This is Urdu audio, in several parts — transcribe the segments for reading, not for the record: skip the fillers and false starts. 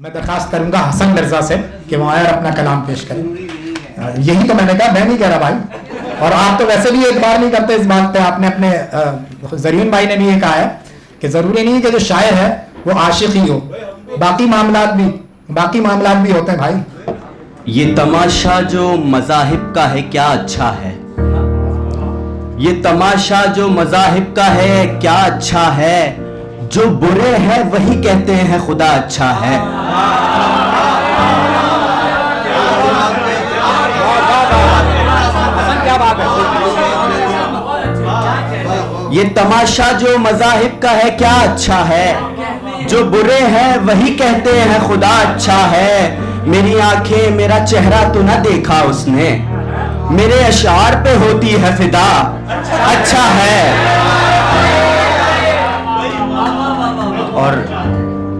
میں درخواست کروں گا حسن مرزا سے کہ وہ آئے اور اپنا کلام پیش کریں. یہی تو میں نے کہا, میں نہیں کہہ رہا بھائی, اور آپ تو ویسے بھی اعتبار نہیں کرتے اس بات پہ. آپ نے اپنے زرین بھائی نے بھی یہ کہا ہے کہ ضروری نہیں کہ جو شاعر ہے وہ عاشق ہی ہو, باقی معاملات بھی ہوتے ہیں بھائی. یہ تماشا جو مذاہب کا ہے کیا اچھا ہے, یہ تماشا جو مذاہب کا ہے کیا اچھا ہے, جو برے ہیں وہی کہتے ہیں خدا اچھا ہے. یہ تماشا جو مذاہب کا ہے کیا اچھا ہے, جو برے ہیں وہی کہتے ہیں خدا اچھا ہے. میری آنکھیں میرا چہرہ تو نہ دیکھا اس نے, میرے اشعار پہ ہوتی ہے فدا اچھا ہے. اور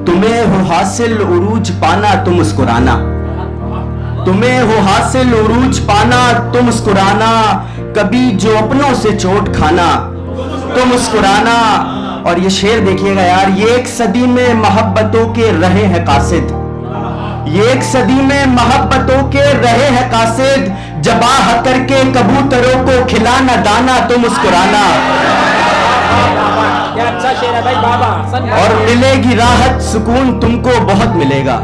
تمہیں ہو حاصل عروج پانا تو مسکرانا, تمہیں ہو حاصل عروج پانا تو مسکرانا, کبھی جو اپنوں سے چوٹ کھانا تو مسکرانا. اور یہ شعر دیکھیے گا یار, یہ ایک صدی میں محبتوں کے رہے ہیں قاصد, یہ ایک صدی میں محبتوں کے رہے ہیں قاصد, جباہ کر کے کبوتروں کو کھلانا دانا تو مسکرانا. اور ملے گی راحت سکون تم کو بہت ملے گا,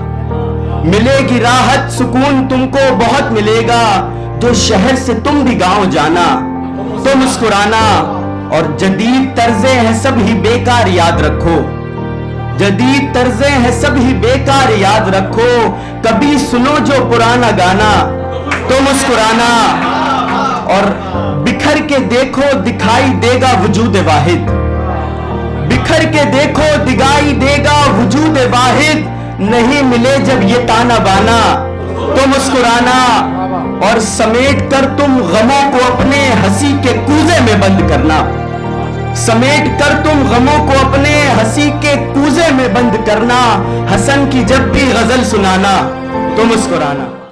ملے گی راحت سکون تم کو بہت ملے گا, جو شہر سے تم بھی گاؤں جانا تو مسکرانا. اور جدید طرزیں ہیں سب ہی بیکار یاد رکھو, جدید طرزیں ہیں سب ہی بیکار یاد رکھو, کبھی سنو جو پرانا گانا تو مسکرانا. اور بکھر کے دیکھو دکھائی دے گا وجود واحد, بکھر کے دیکھو دکھائی دے گا وجود واحد, نہیں ملے جب یہ تانا بانا تو مسکرانا. اور سمیٹ کر تم غموں کو اپنے ہنسی کے کوزے میں بند کرنا, سمیٹ کر تم غموں کو اپنے ہنسی کے کوزے میں بند کرنا, حسن کی جب بھی غزل سنانا تو مسکرانا.